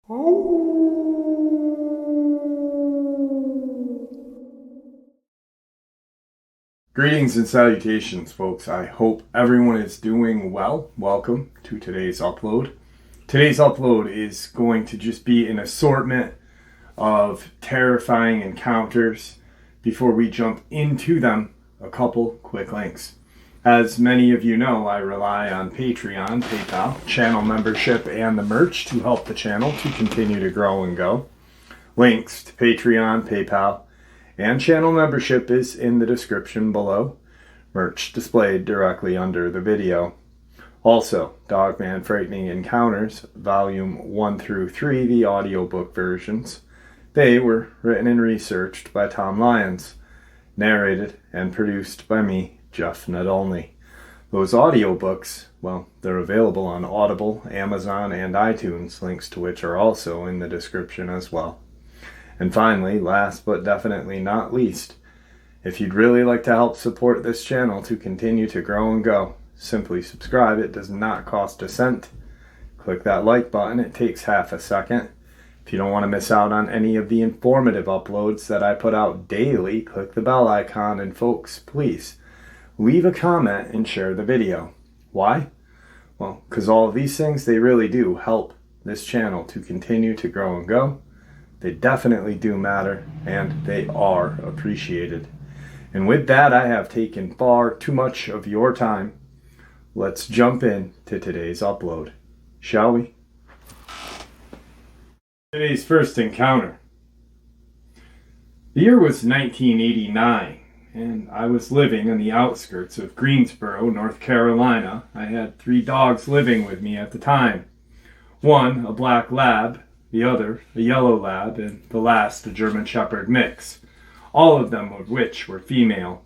Greetings and salutations, folks. I hope everyone is doing well. Welcome to today's upload. Today's upload is going to just be an assortment of terrifying encounters. Before we jump into them, a couple quick links. As many of you know, I rely on Patreon, PayPal, channel membership, and the merch to help the channel to continue to grow and go. Links to Patreon, PayPal, and channel membership is in the description below. Merch displayed directly under the video. Also, Dogman Frightening Encounters, Volume 1 through 3, the audiobook versions. They were written and researched by Tom Lyons, narrated and produced by me, Jeff Nadolny. Those audiobooks, well, they're available on Audible, Amazon, and iTunes, links to which are also in the description as well. And finally, last but definitely not least, if you'd really like to help support this channel to continue to grow and go, simply subscribe. It does not cost a cent. Click that like button. It takes half a second. If you don't want to miss out on any of the informative uploads that I put out daily, click the bell icon. And folks, please leave a comment and share the video. Why? Well, because all of these things, they really do help this channel to continue to grow and go. They definitely do matter, and they are appreciated. And with that, I have taken far too much of your time. Let's jump in to today's upload, shall we? Today's first encounter. The year was 1989, and I was living on the outskirts of Greensboro, North Carolina. I had 3 dogs living with me at the time. One, a black lab, the other, a yellow lab, and the last, a German Shepherd mix, all of them of which were female.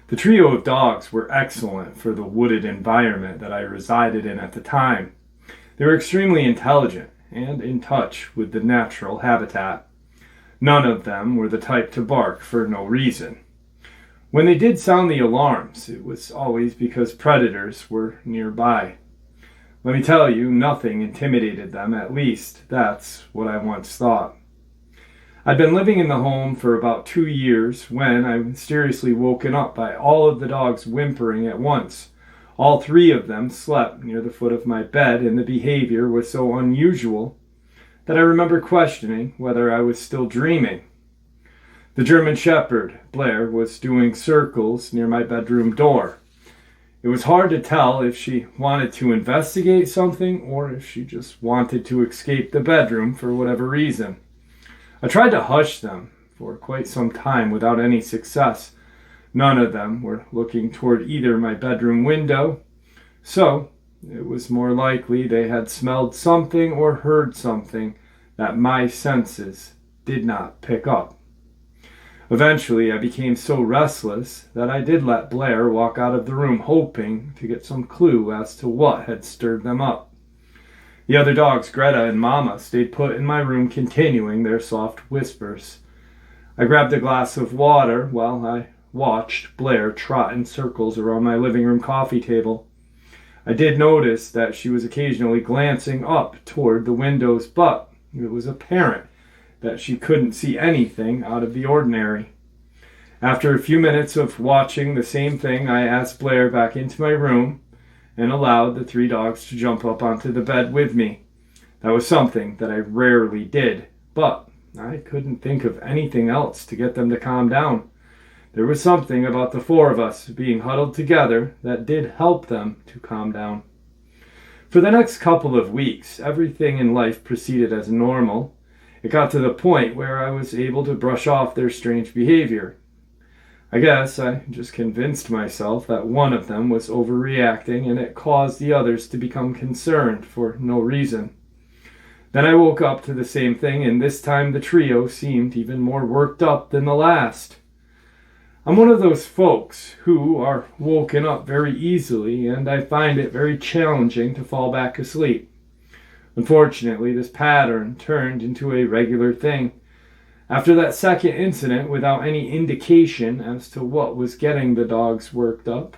The trio of dogs were excellent for the wooded environment that I resided in at the time. They were extremely intelligent and in touch with the natural habitat. None of them were the type to bark for no reason. When they did sound the alarms, it was always because predators were nearby. Let me tell you, nothing intimidated them, at least that's what I once thought. I'd been living in the home for about 2 years when I was mysteriously woken up by all of the dogs whimpering at once. All 3 of them slept near the foot of my bed, and the behavior was so unusual that I remember questioning whether I was still dreaming. The German Shepherd, Blair, was doing circles near my bedroom door. It was hard to tell if she wanted to investigate something or if she just wanted to escape the bedroom for whatever reason. I tried to hush them for quite some time without any success. None of them were looking toward either my bedroom window, so it was more likely they had smelled something or heard something that my senses did not pick up. Eventually, I became so restless that I did let Blair walk out of the room, hoping to get some clue as to what had stirred them up. The other dogs, Greta and Mama, stayed put in my room, continuing their soft whispers. I grabbed a glass of water while I watched Blair trot in circles around my living room coffee table. I did notice that she was occasionally glancing up toward the windows, but it was apparent that she couldn't see anything out of the ordinary. After a few minutes of watching the same thing, I asked Blair back into my room and allowed the 3 dogs to jump up onto the bed with me. That was something that I rarely did, but I couldn't think of anything else to get them to calm down. There was something about the 4 of us being huddled together that did help them to calm down. For the next couple of weeks, everything in life proceeded as normal. It got to the point where I was able to brush off their strange behavior. I guess I just convinced myself that one of them was overreacting, and it caused the others to become concerned for no reason. Then I woke up to the same thing, and this time the trio seemed even more worked up than the last. I'm one of those folks who are woken up very easily, and I find it very challenging to fall back asleep. Unfortunately, this pattern turned into a regular thing. After that second incident, without any indication as to what was getting the dogs worked up,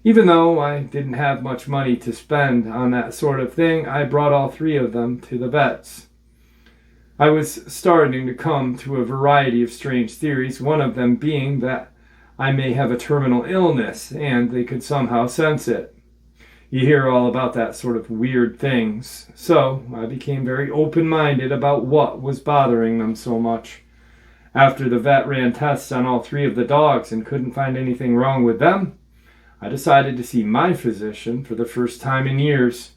Even though I didn't have much money to spend on that sort of thing, I brought all three of them to the vets. I was starting to come to a variety of strange theories, one of them being that I may have a terminal illness and they could somehow sense it. You hear all about that sort of weird things, so I became very open-minded about what was bothering them so much. After the vet ran tests on all three of the dogs and couldn't find anything wrong with them, I decided to see my physician for the first time in years.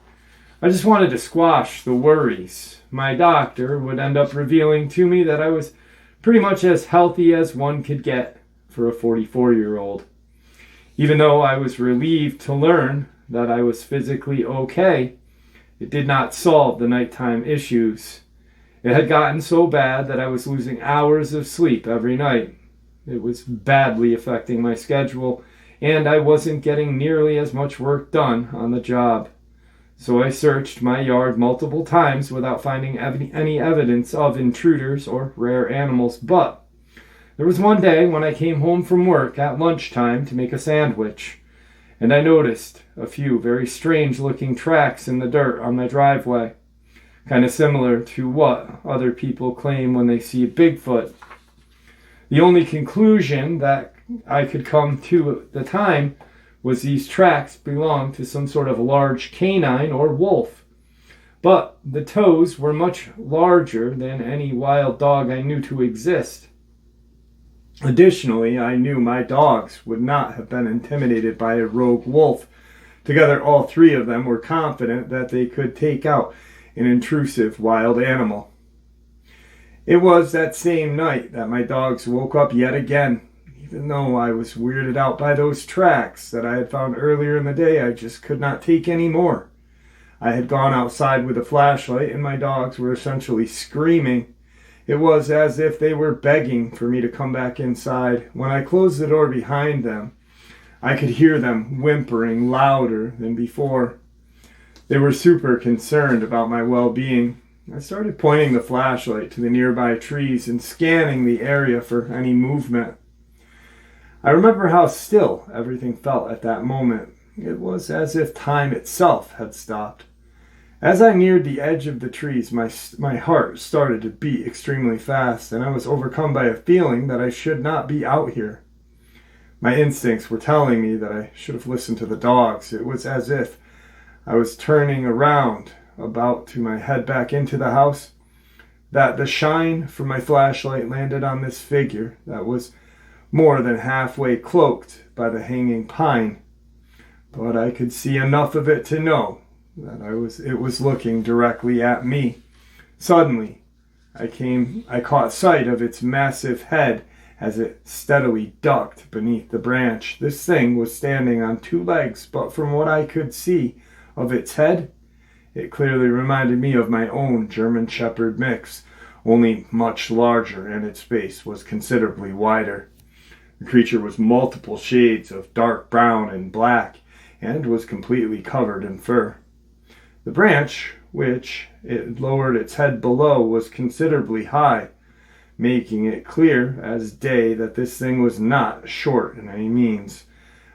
I just wanted to squash the worries. My doctor would end up revealing to me that I was pretty much as healthy as one could get for a 44-year-old. Even though I was relieved to learn that I was physically okay, it did not solve the nighttime issues. It had gotten so bad that I was losing hours of sleep every night. It was badly affecting my schedule, and I wasn't getting nearly as much work done on the job. So I searched my yard multiple times without finding any evidence of intruders or rare animals, but there was one day when I came home from work at lunchtime to make a sandwich, and I noticed a few very strange-looking tracks in the dirt on my driveway, kind of similar to what other people claim when they see Bigfoot. The only conclusion that I could come to at the time was these tracks belonged to some sort of large canine or wolf. But the toes were much larger than any wild dog I knew to exist. Additionally, I knew my dogs would not have been intimidated by a rogue wolf. Together, all three of them were confident that they could take out an intrusive wild animal. It was that same night that my dogs woke up yet again. Even though I was weirded out by those tracks that I had found earlier in the day, I just could not take any more. I had gone outside with a flashlight and my dogs were essentially screaming. It was as if they were begging for me to come back inside. When I closed the door behind them, I could hear them whimpering louder than before. They were super concerned about my well-being. I started pointing the flashlight to the nearby trees and scanning the area for any movement. I remember how still everything felt at that moment. It was as if time itself had stopped. As I neared the edge of the trees, my heart started to beat extremely fast, and I was overcome by a feeling that I should not be out here. My instincts were telling me that I should have listened to the dogs. It was as if I was turning around, about to head back into the house, that the shine from my flashlight landed on this figure that was more than halfway cloaked by the hanging pine. But I could see enough of it to know that it was looking directly at me. Suddenly, I caught sight of its massive head as it steadily ducked beneath the branch. This thing was standing on two legs, but from what I could see of its head, it clearly reminded me of my own German Shepherd mix, only much larger, and its face was considerably wider. The creature was multiple shades of dark brown and black, and was completely covered in fur. The branch, which it lowered its head below, was considerably high, making it clear as day that this thing was not short in any means.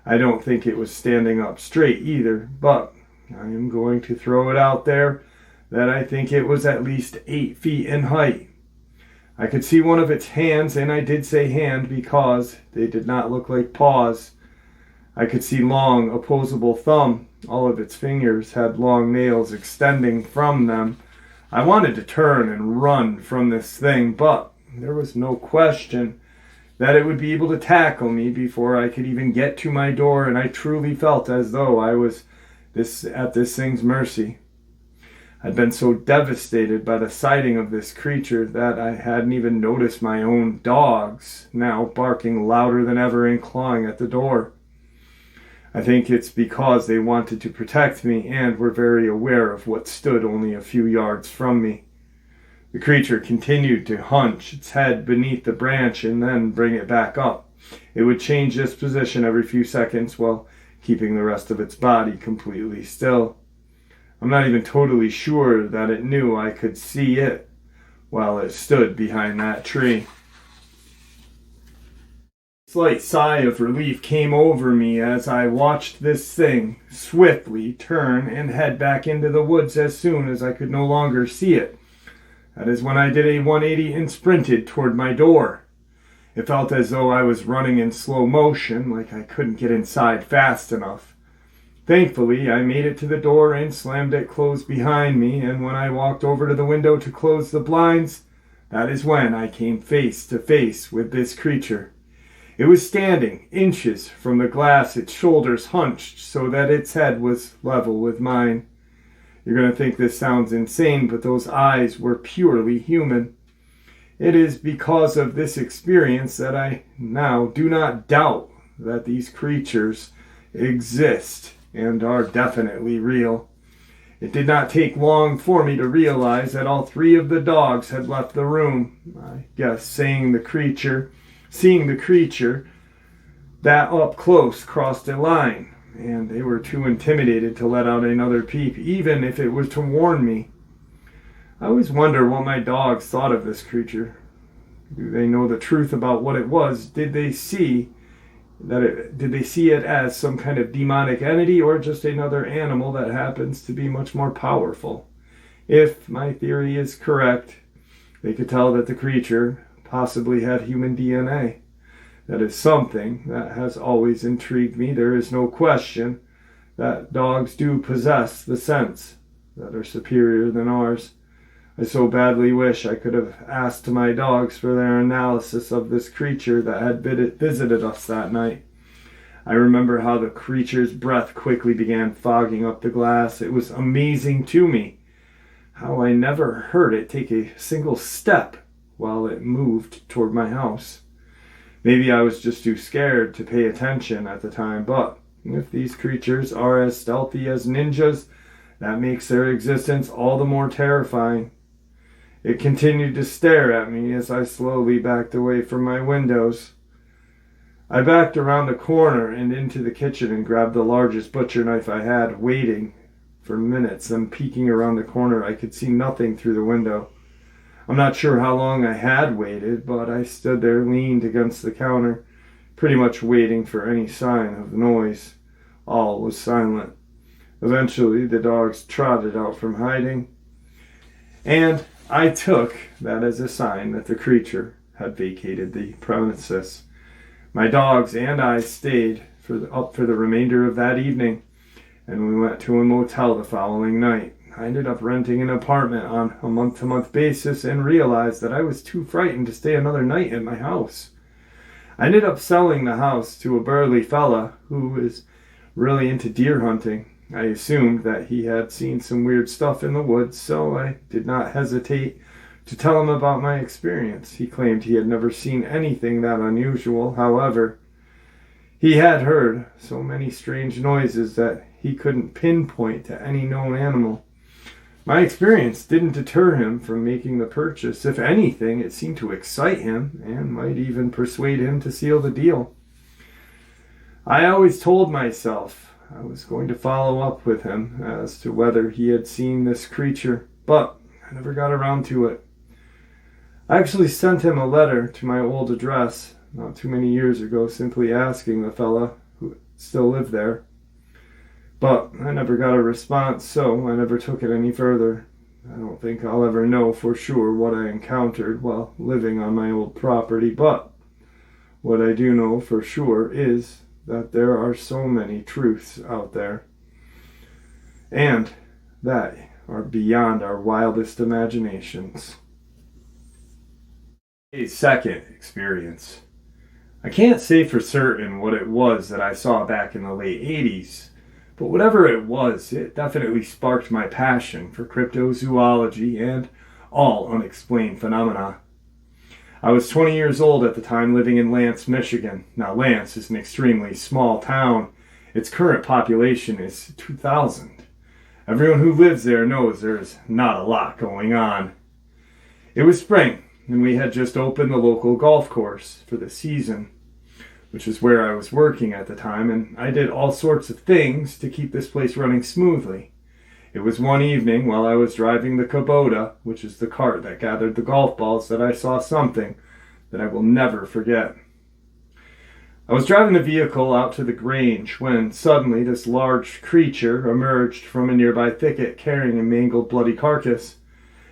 I don't think it was standing up straight either, but I am going to throw it out there that I think it was at least 8 feet in height. I could see one of its hands, and I did say hand because they did not look like paws. I could see long, opposable thumb. All of its fingers had long nails extending from them. I wanted to turn and run from this thing, but there was no question that it would be able to tackle me before I could even get to my door, and I truly felt as though I was at this thing's mercy. I'd been so devastated by the sighting of this creature that I hadn't even noticed my own dogs, now barking louder than ever and clawing at the door. I think it's because they wanted to protect me and were very aware of what stood only a few yards from me. The creature continued to hunch its head beneath the branch and then bring it back up. It would change its position every few seconds while keeping the rest of its body completely still. I'm not even totally sure that it knew I could see it while it stood behind that tree. slight sigh of relief came over me as I watched this thing swiftly turn and head back into the woods as soon as I could no longer see it. That is when I did a 180 and sprinted toward my door. It felt as though I was running in slow motion, like I couldn't get inside fast enough. Thankfully, I made it to the door and slammed it closed behind me, and when I walked over to the window to close the blinds, that is when I came face to face with this creature. It was standing inches from the glass, its shoulders hunched so that its head was level with mine. You're going to think this sounds insane, but those eyes were purely human. It is because of this experience that I now do not doubt that these creatures exist and are definitely real. It did not take long for me to realize that all three of the dogs had left the room. I guess seeing the creature that up close crossed a line, and they were too intimidated to let out another peep, even if it was to warn me. I always wonder what my dogs thought of this creature. Do they know the truth about what it was? Did they see it as some kind of demonic entity or just another animal that happens to be much more powerful? If my theory is correct, they could tell that the creature possibly had human DNA. That is something that has always intrigued me. There is no question that dogs do possess the sense that are superior than ours. I so badly wish I could have asked my dogs for their analysis of this creature that had visited us that night. I remember how the creature's breath quickly began fogging up the glass. It was amazing to me how I never heard it take a single step while it moved toward my house. Maybe I was just too scared to pay attention at the time, but if these creatures are as stealthy as ninjas, that makes their existence all the more terrifying. It continued to stare at me as I slowly backed away from my windows. I backed around the corner and into the kitchen and grabbed the largest butcher knife I had, waiting for minutes. Then peeking around the corner, I could see nothing through the window. I'm not sure how long I had waited, but I stood there leaned against the counter, pretty much waiting for any sign of noise. All was silent. Eventually, the dogs trotted out from hiding, and I took that as a sign that the creature had vacated the premises. My dogs and I stayed up for the remainder of that evening, and we went to a motel the following night. I ended up renting an apartment on a month-to-month basis and realized that I was too frightened to stay another night at my house. I ended up selling the house to a burly fella who was really into deer hunting. I assumed that he had seen some weird stuff in the woods, so I did not hesitate to tell him about my experience. He claimed he had never seen anything that unusual. However, he had heard so many strange noises that he couldn't pinpoint to any known animal. My experience didn't deter him from making the purchase. If anything, it seemed to excite him and might even persuade him to seal the deal. I always told myself I was going to follow up with him as to whether he had seen this creature, but I never got around to it. I actually sent him a letter to my old address not too many years ago, simply asking the fella who still lived there. But I never got a response, so I never took it any further. I don't think I'll ever know for sure what I encountered while living on my old property, but what I do know for sure is that there are so many truths out there, and that are beyond our wildest imaginations. A second experience. I can't say for certain what it was that I saw back in the late 80s, but whatever it was, it definitely sparked my passion for cryptozoology and all unexplained phenomena. I was 20 years old at the time, living in Lance, Michigan. Now, Lance is an extremely small town. Its current population is 2,000. Everyone who lives there knows there's not a lot going on. It was spring, and we had just opened the local golf course for the season, which is where I was working at the time, and I did all sorts of things to keep this place running smoothly. It was one evening while I was driving the Kubota, which is the cart that gathered the golf balls, that I saw something that I will never forget. I was driving the vehicle out to the Grange when suddenly this large creature emerged from a nearby thicket carrying a mangled, bloody carcass.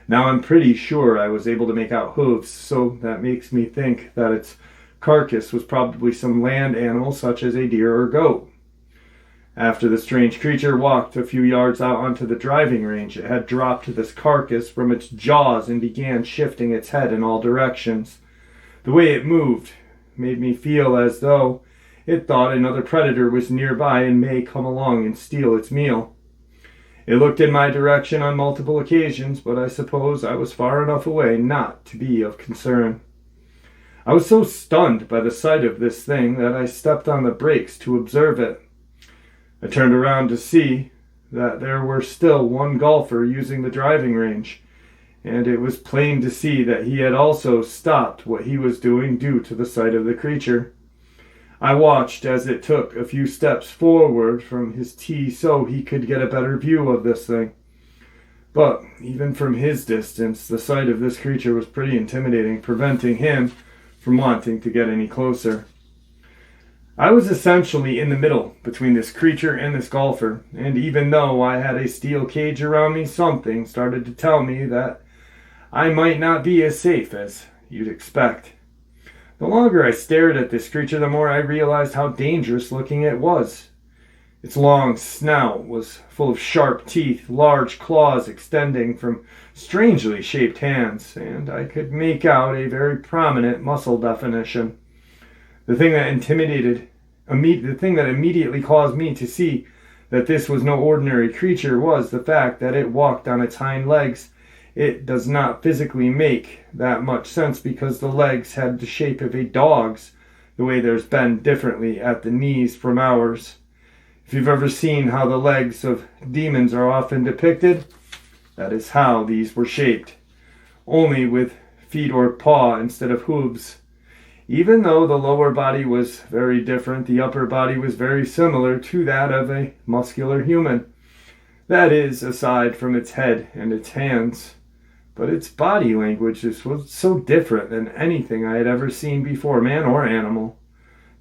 Now I'm pretty sure I was able to make out hooves, so that makes me think that its carcass was probably some land animal such as a deer or goat. After the strange creature walked a few yards out onto the driving range, it had dropped this carcass from its jaws and began shifting its head in all directions. The way it moved made me feel as though it thought another predator was nearby and may come along and steal its meal. It looked in my direction on multiple occasions, but I suppose I was far enough away not to be of concern. I was so stunned by the sight of this thing that I stepped on the brakes to observe it. I turned around to see that there were still one golfer using the driving range, and it was plain to see that he had also stopped what he was doing due to the sight of the creature. I watched as it took a few steps forward from his tee so he could get a better view of this thing. But even from his distance, the sight of this creature was pretty intimidating, preventing him from wanting to get any closer. I was essentially in the middle between this creature and this golfer, and even though I had a steel cage around me, something started to tell me that I might not be as safe as you'd expect. The longer I stared at this creature, the more I realized how dangerous looking it was. Its long snout was full of sharp teeth, large claws extending from strangely shaped hands, and I could make out a very prominent muscle definition. The thing that immediately caused me to see that this was no ordinary creature was the fact that it walked on its hind legs. It does not physically make that much sense because the legs had the shape of a dog's, the way theirs bend differently at the knees from ours. If you've ever seen how the legs of demons are often depicted, that is how these were shaped, only with feet or paw instead of hooves. Even though the lower body was very different, the upper body was very similar to that of a muscular human. That is, aside from its head and its hands. But its body language was so different than anything I had ever seen before, man or animal.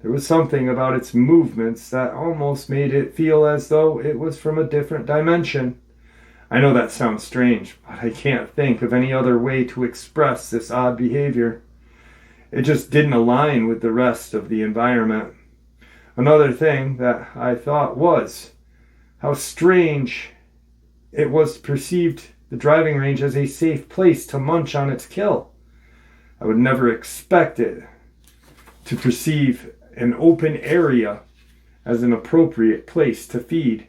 There was something about its movements that almost made it feel as though it was from a different dimension. I know that sounds strange, but I can't think of any other way to express this odd behavior. It just didn't align with the rest of the environment. Another thing that I thought was how strange it was perceived the driving range as a safe place to munch on its kill. I would never expect it to perceive an open area as an appropriate place to feed.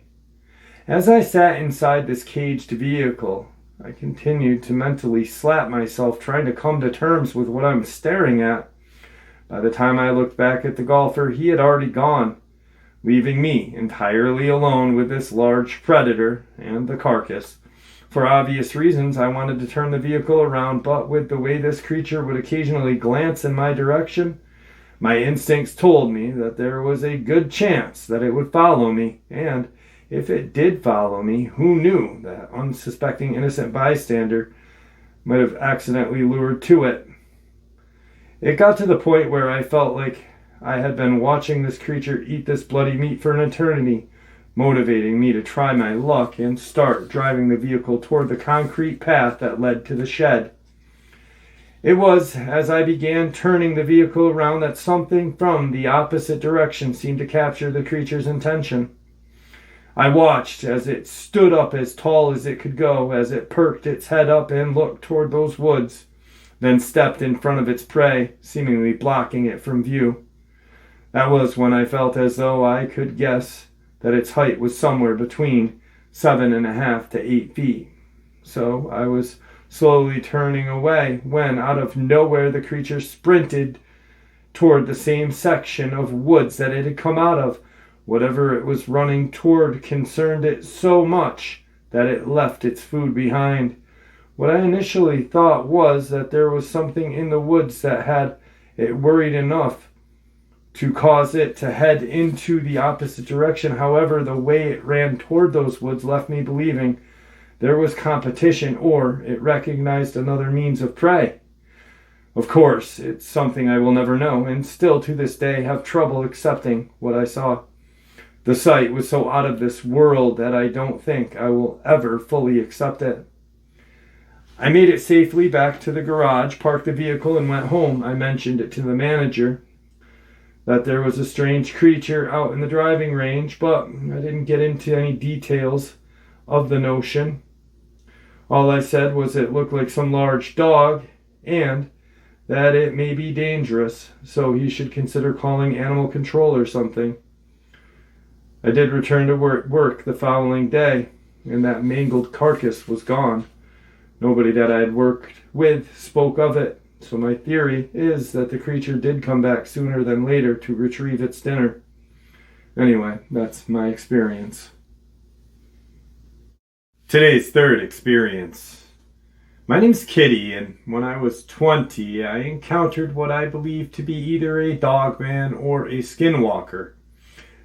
As I sat inside this caged vehicle, I continued to mentally slap myself trying to come to terms with what I was staring at. By the time I looked back at the golfer, he had already gone, leaving me entirely alone with this large predator and the carcass. For obvious reasons, I wanted to turn the vehicle around, but with the way this creature would occasionally glance in my direction, my instincts told me that there was a good chance that it would follow me, and if it did follow me, who knew that unsuspecting innocent bystander might have accidentally lured to it. It got to the point where I felt like I had been watching this creature eat this bloody meat for an eternity, motivating me to try my luck and start driving the vehicle toward the concrete path that led to the shed. It was as I began turning the vehicle around that something from the opposite direction seemed to capture the creature's attention. I watched as it stood up as tall as it could go, as it perked its head up and looked toward those woods, then stepped in front of its prey, seemingly blocking it from view. That was when I felt as though I could guess that its height was somewhere between 7.5 to 8 feet. So I was slowly turning away when, out of nowhere, the creature sprinted toward the same section of woods that it had come out of. Whatever it was running toward concerned it so much that it left its food behind. What I initially thought was that there was something in the woods that had it worried enough to cause it to head into the opposite direction. However, the way it ran toward those woods left me believing there was competition, or it recognized another means of prey. Of course, it's something I will never know, and still to this day have trouble accepting what I saw. The sight was so out of this world that I don't think I will ever fully accept it. I made it safely back to the garage, parked the vehicle, and went home. I mentioned it to the manager that there was a strange creature out in the driving range, but I didn't get into any details of the notion. All I said was it looked like some large dog and that it may be dangerous, so he should consider calling animal control or something. I did return to work the following day, and that mangled carcass was gone. Nobody that I had worked with spoke of it, so my theory is that the creature did come back sooner than later to retrieve its dinner. Anyway, that's my experience. Today's third experience. My name's Kitty, and when I was 20, I encountered what I believe to be either a dogman or a skinwalker.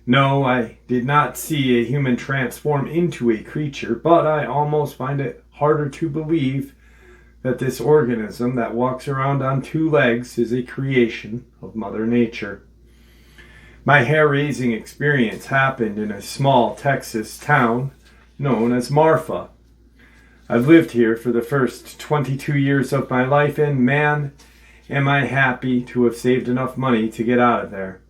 No, I did not see a human transform into a creature, but I almost find it harder to believe that this organism that walks around on two legs is a creation of Mother Nature. My hair-raising experience happened in a small Texas town known as Marfa. I've lived here for the first 22 years of my life, and man, am I happy to have saved enough money to get out of there.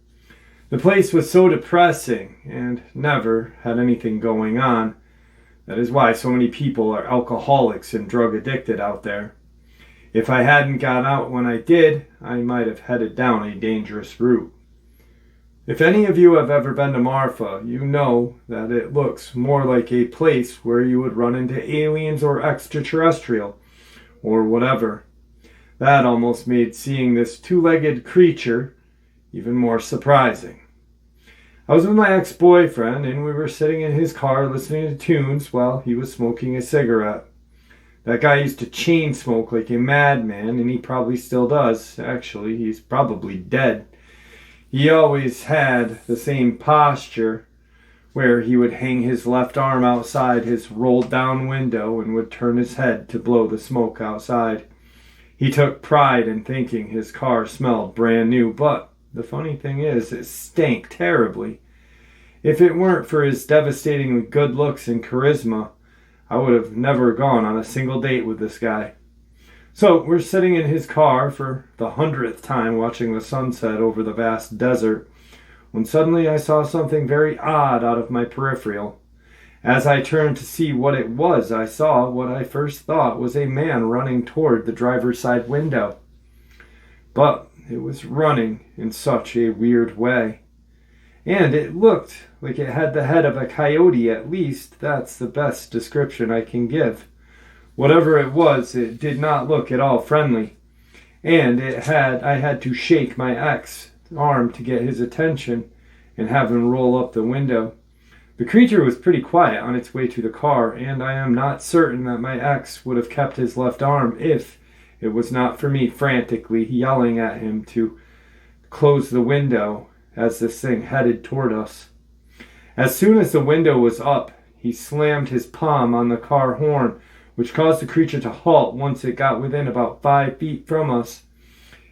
The place was so depressing and never had anything going on. That is why so many people are alcoholics and drug addicted out there. If I hadn't got out when I did, I might have headed down a dangerous route. If any of you have ever been to Marfa, you know that it looks more like a place where you would run into aliens or extraterrestrial, or whatever. That almost made seeing this two-legged creature even more surprising. I was with my ex-boyfriend, and we were sitting in his car listening to tunes while he was smoking a cigarette. That guy used to chain smoke like a madman, and he probably still does. Actually, he's probably dead. He always had the same posture, where he would hang his left arm outside his rolled-down window and would turn his head to blow the smoke outside. He took pride in thinking his car smelled brand new, but the funny thing is, it stank terribly. If it weren't for his devastatingly good looks and charisma, I would have never gone on a single date with this guy. So we're sitting in his car for the 100th time watching the sunset over the vast desert, when suddenly I saw something very odd out of my peripheral. As I turned to see what it was, I saw what I first thought was a man running toward the driver's side window. But it was running in such a weird way. And it looked like it had the head of a coyote, at least. That's the best description I can give. Whatever it was, it did not look at all friendly. And I had to shake my ex's arm to get his attention and have him roll up the window. The creature was pretty quiet on its way to the car, and I am not certain that my ex would have kept his left arm if it was not for me frantically yelling at him to close the window as this thing headed toward us. As soon as the window was up, he slammed his palm on the car horn, which caused the creature to halt once it got within about 5 feet from us.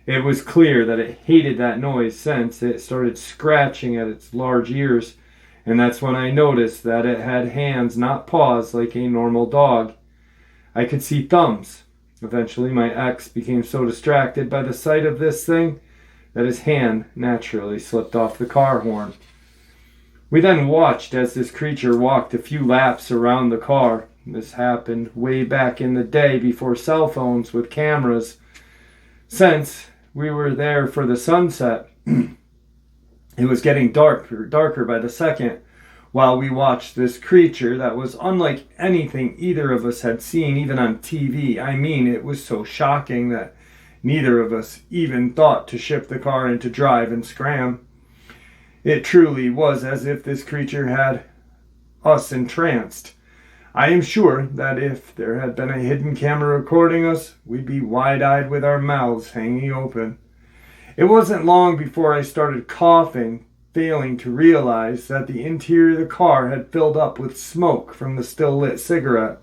It was clear that it hated that noise since it started scratching at its large ears, and that's when I noticed that it had hands, not paws, like a normal dog. I could see thumbs. Eventually, my ex became so distracted by the sight of this thing that his hand naturally slipped off the car horn. We then watched as this creature walked a few laps around the car. This happened way back in the day before cell phones with cameras. Since we were there for the sunset, it was getting darker by the second, while we watched this creature that was unlike anything either of us had seen, even on TV. I mean, it was so shocking that neither of us even thought to shift the car into drive and scram. It truly was as if this creature had us entranced. I am sure that if there had been a hidden camera recording us, we'd be wide-eyed with our mouths hanging open. It wasn't long before I started coughing, failing to realize that the interior of the car had filled up with smoke from the still-lit cigarette.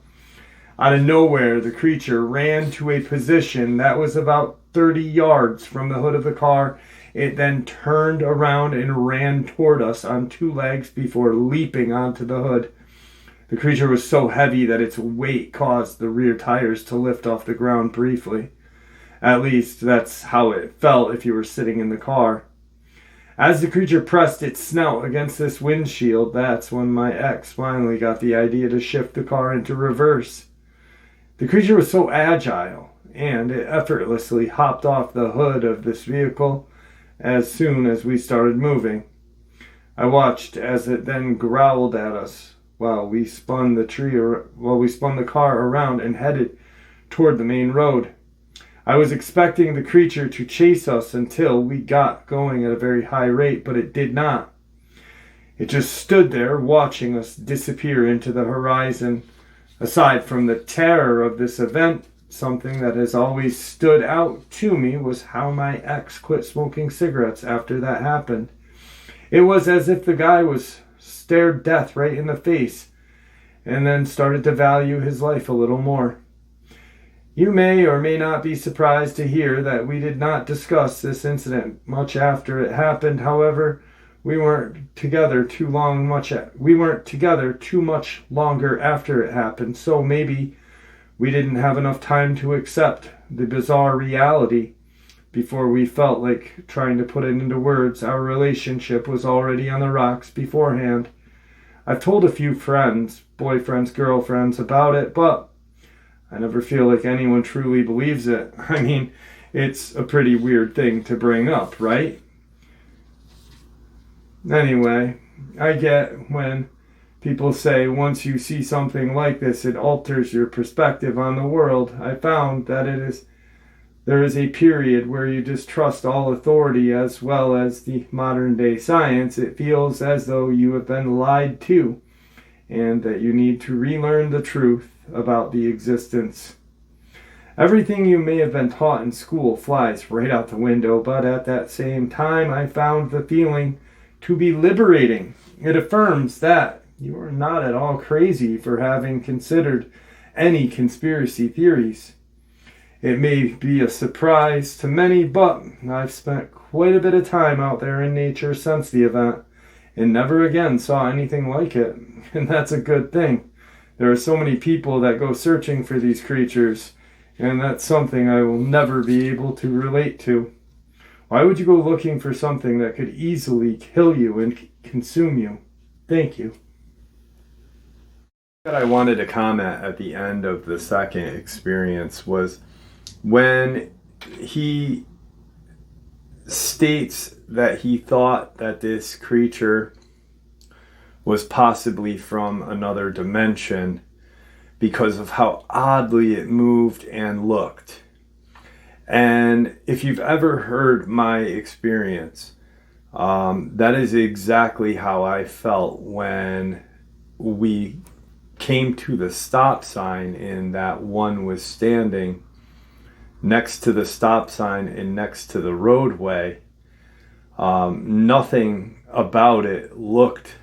Out of nowhere, the creature ran to a position that was about 30 yards from the hood of the car. It then turned around and ran toward us on two legs before leaping onto the hood. The creature was so heavy that its weight caused the rear tires to lift off the ground briefly. At least, that's how it felt if you were sitting in the car. As the creature pressed its snout against this windshield, that's when my ex finally got the idea to shift the car into reverse. The creature was so agile, and it effortlessly hopped off the hood of this vehicle as soon as we started moving. I watched as it then growled at us while we spun the car around and headed toward the main road. I was expecting the creature to chase us until we got going at a very high rate, but it did not. It just stood there watching us disappear into the horizon. Aside from the terror of this event, something that has always stood out to me was how my ex quit smoking cigarettes after that happened. It was as if the guy was stared death right in the face and then started to value his life a little more. You may or may not be surprised to hear that we did not discuss this incident much after it happened. However, we weren't together too much longer after it happened, so maybe we didn't have enough time to accept the bizarre reality before we felt like trying to put it into words. Our relationship was already on the rocks beforehand. I've told a few friends, boyfriends, girlfriends about it, but I never feel like anyone truly believes it. I mean, it's a pretty weird thing to bring up, right? Anyway, I get when people say once you see something like this, it alters your perspective on the world. I found that there is a period where you distrust all authority as well as the modern day science. It feels as though you have been lied to and that you need to relearn the truth about the existence. Everything you may have been taught in school flies right out the window, but at that same time, I found the feeling to be liberating. It affirms that you are not at all crazy for having considered any conspiracy theories. It may be a surprise to many, but I've spent quite a bit of time out there in nature since the event and never again saw anything like it, and that's a good thing. There are so many people that go searching for these creatures, and that's something I will never be able to relate to. Why would you go looking for something that could easily kill you and consume you? Thank you. What I wanted to comment at the end of the second experience was when he states that he thought that this creature was possibly from another dimension because of how oddly it moved and looked. And if you've ever heard my experience, that is exactly how I felt when we came to the stop sign and that one was standing next to the stop sign and next to the roadway. Nothing about it looked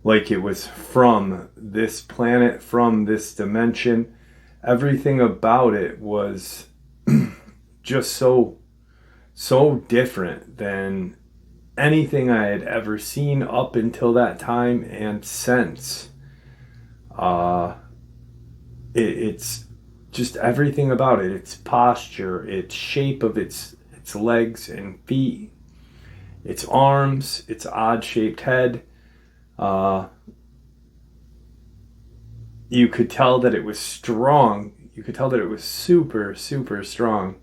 like it was from this planet, from this dimension. Everything about it was just so different than anything I had ever seen up until that time and since. It's just everything about it. Its posture, its shape of its legs and feet, its arms, its odd-shaped head. You could tell that it was strong. You could tell that it was super, super strong.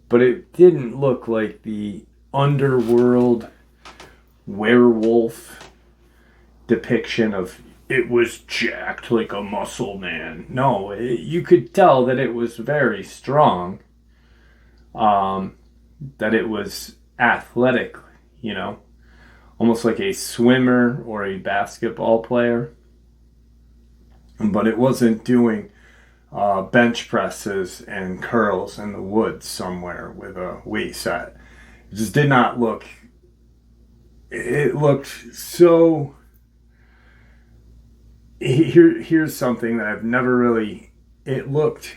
But it didn't look like the underworld werewolf depiction of it was jacked like a muscle man. No, you could tell that it was very strong. That it was athletic, almost like a swimmer or a basketball player. But it wasn't doing bench presses and curls in the woods somewhere with a weight set. It just did not look. It looked so here's something that I've never really, it looked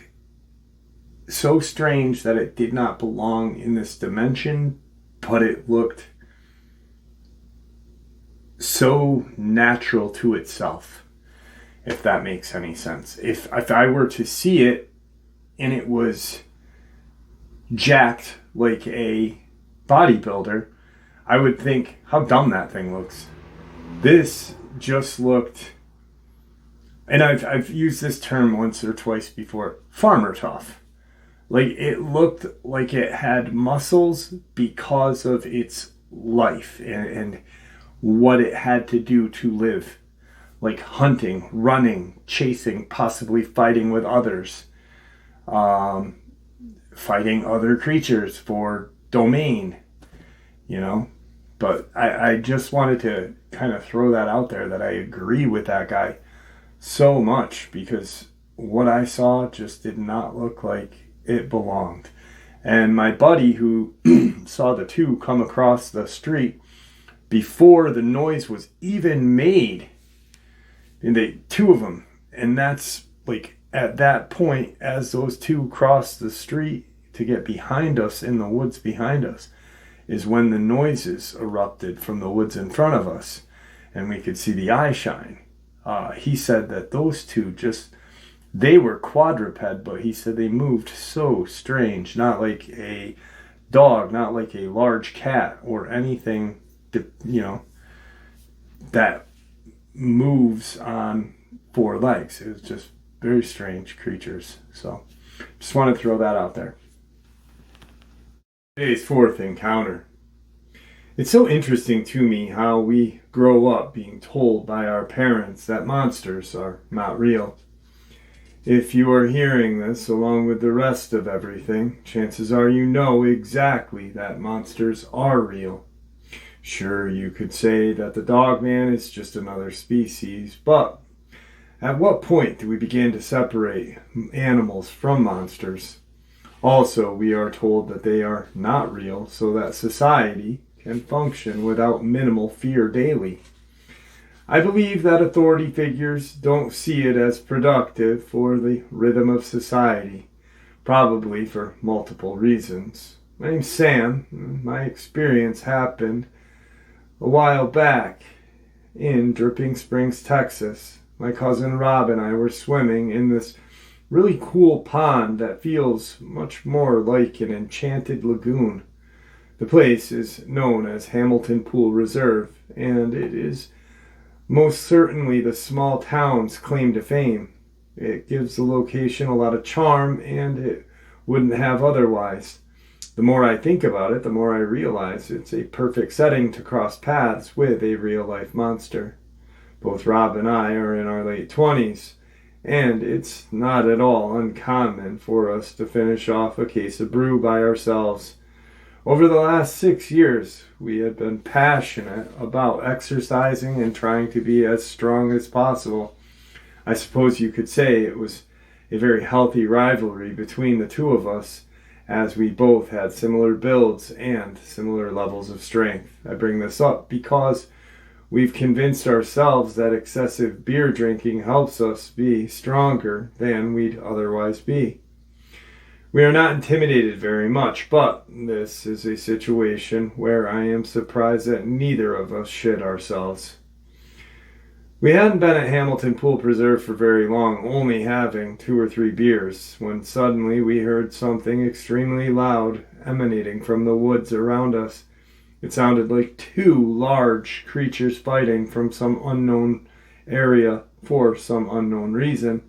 so strange that it did not belong in this dimension, but it looked so natural to itself, if that makes any sense. If I were to see it and it was jacked like a bodybuilder, I would think how dumb that thing looks. This just looked, and I've used this term once or twice before, farmer tough. Like, it looked like it had muscles because of its life and what it had to do to live. Like hunting, running, chasing, possibly fighting with others. Fighting other creatures for domain, you know. But I just wanted to kind of throw that out there, that I agree with that guy so much, because what I saw just did not look like it belonged. And my buddy who saw the two come across the street before the noise was even made, and two of them, and that's like at that point, as those two crossed the street to get behind us in the woods behind us, is when the noises erupted from the woods in front of us, and we could see the eye shine. He said that those two they were quadruped, but he said they moved so strange, not like a dog, not like a large cat or anything, that moves on four legs. It was just very strange creatures. So just want to throw that out there. Today's fourth encounter. It's so interesting to me how we grow up being told by our parents that monsters are not real. If you are hearing this along with the rest of everything, chances are you know exactly that monsters are real. Sure, you could say that the Dogman is just another species, but at what point do we begin to separate animals from monsters? Also, we are told that they are not real, so that society can function without minimal fear daily. I believe that authority figures don't see it as productive for the rhythm of society, probably for multiple reasons. My name's Sam. My experience happened a while back in Dripping Springs, Texas. My cousin Rob and I were swimming in this really cool pond that feels much more like an enchanted lagoon. The place is known as Hamilton Pool Reserve, and it is most certainly the small town's claim to fame. It gives the location a lot of charm, and it wouldn't have otherwise. The more I think about it, the more I realize it's a perfect setting to cross paths with a real-life monster. Both Rob and I are in our late 20s, and it's not at all uncommon for us to finish off a case of brew by ourselves. Over the last 6 years, we have been passionate about exercising and trying to be as strong as possible. I suppose you could say it was a very healthy rivalry between the two of us, as we both had similar builds and similar levels of strength. I bring this up because we've convinced ourselves that excessive beer drinking helps us be stronger than we'd otherwise be. We are not intimidated very much, but this is a situation where I am surprised that neither of us shit ourselves. We hadn't been at Hamilton Pool Preserve for very long, only having 2 or 3 beers, when suddenly we heard something extremely loud emanating from the woods around us. It sounded like 2 large creatures fighting from some unknown area for some unknown reason.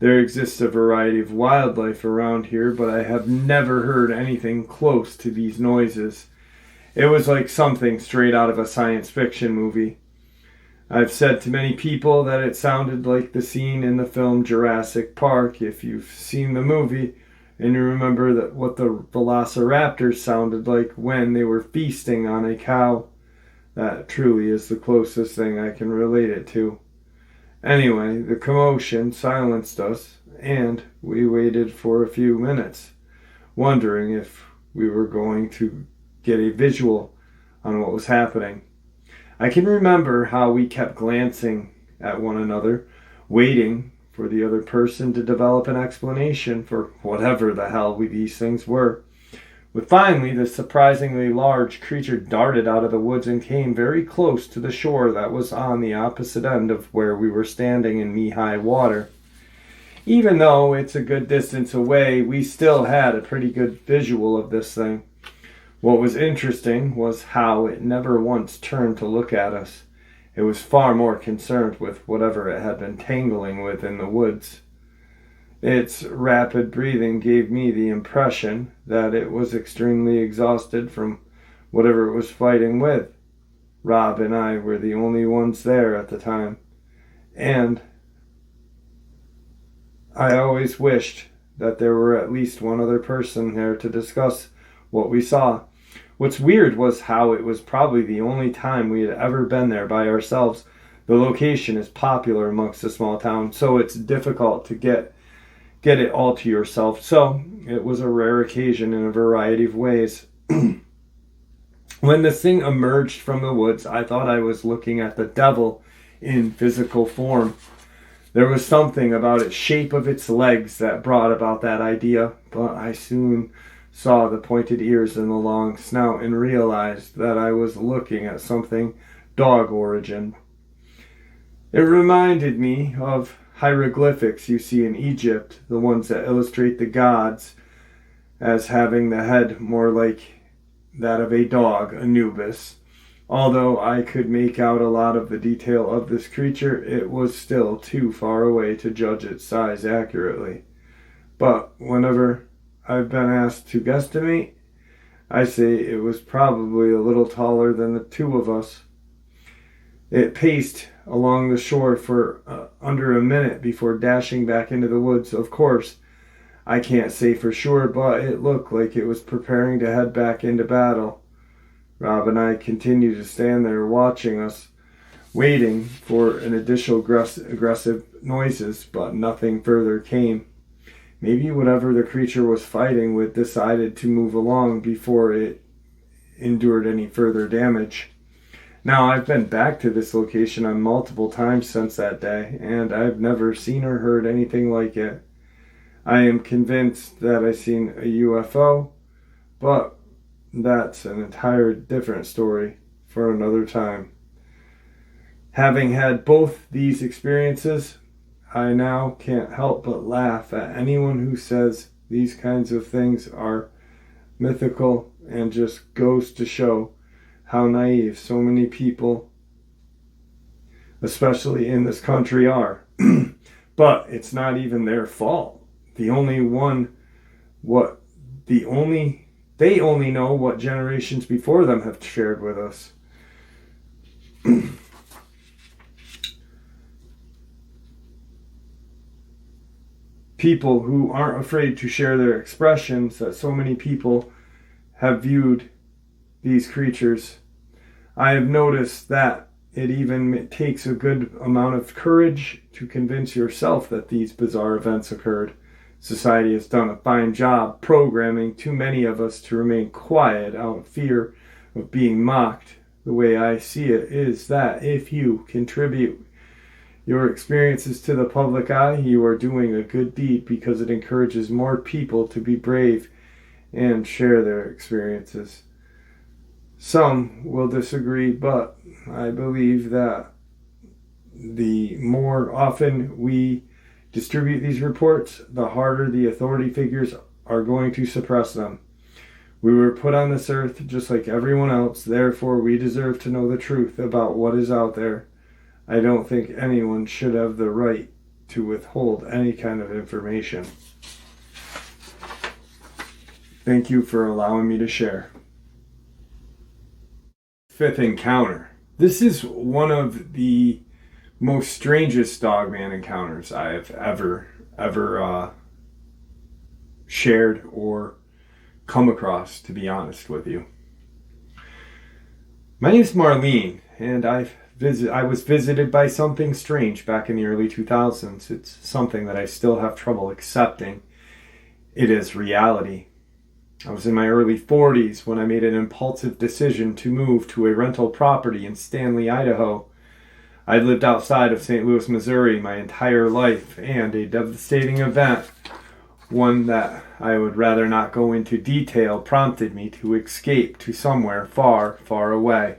There exists a variety of wildlife around here, but I have never heard anything close to these noises. It was like something straight out of a science fiction movie. I've said to many people that it sounded like the scene in the film Jurassic Park. If you've seen the movie and you remember that what the velociraptors sounded like when they were feasting on a cow, that truly is the closest thing I can relate it to. Anyway, the commotion silenced us, and we waited for a few minutes, wondering if we were going to get a visual on what was happening. I can remember how we kept glancing at one another, waiting for the other person to develop an explanation for whatever the hell these things were. But finally, this surprisingly large creature darted out of the woods and came very close to the shore that was on the opposite end of where we were standing in knee-high water. Even though it's a good distance away, we still had a pretty good visual of this thing. What was interesting was how it never once turned to look at us. It was far more concerned with whatever it had been tangling with in the woods. Its rapid breathing gave me the impression that it was extremely exhausted from whatever it was fighting with. Rob and I were the only ones there at the time, and I always wished that there were at least one other person there to discuss what we saw. What's weird was how it was probably the only time we had ever been there by ourselves. The location is popular amongst a small town, so it's difficult to get it all to yourself. So it was a rare occasion in a variety of ways. When this thing emerged from the woods, I thought I was looking at the devil in physical form. There was something about its shape of its legs that brought about that idea, but I soon saw the pointed ears and the long snout and realized that I was looking at something dog origin. It reminded me of hieroglyphics you see in Egypt, the ones that illustrate the gods as having the head more like that of a dog, Anubis. Although I could make out a lot of the detail of this creature, it was still too far away to judge its size accurately. But whenever I've been asked to guesstimate, I say it was probably a little taller than the two of us. It paced along the shore for under a minute before dashing back into the woods. Of course, I can't say for sure, but it looked like it was preparing to head back into battle. Rob and I continued to stand there watching us, waiting for an additional aggressive noises, but nothing further came. Maybe whatever the creature was fighting with decided to move along before it endured any further damage. Now, I've been back to this location on multiple times since that day, and I've never seen or heard anything like it. I am convinced that I've seen a UFO, but that's an entire different story for another time. Having had both these experiences, I now can't help but laugh at anyone who says these kinds of things are mythical, and just goes to show how naive so many people, especially in this country, are. But it's not even their fault. They only know what generations before them have shared with us. People who aren't afraid to share their expressions, that so many people have viewed these creatures. I have noticed that it even takes a good amount of courage to convince yourself that these bizarre events occurred. Society has done a fine job programming too many of us to remain quiet out of fear of being mocked. The way I see it is that if you contribute your experiences to the public eye, you are doing a good deed, because it encourages more people to be brave and share their experiences. Some will disagree, but I believe that the more often we distribute these reports, the harder the authority figures are going to suppress them. We were put on this earth just like everyone else, therefore we deserve to know the truth about what is out there. I don't think anyone should have the right to withhold any kind of information. Thank you for allowing me to share. Fifth encounter. This is one of the most strangest Dogman encounters I have ever shared or come across, to be honest with you. My name is Marlene, and I was visited by something strange back in the early 2000s. It's something that I still have trouble accepting. It is reality. I was in my early 40s when I made an impulsive decision to move to a rental property in Stanley, Idaho. I'd lived outside of St. Louis, Missouri my entire life, and a devastating event, one that I would rather not go into detail, prompted me to escape to somewhere far, far away.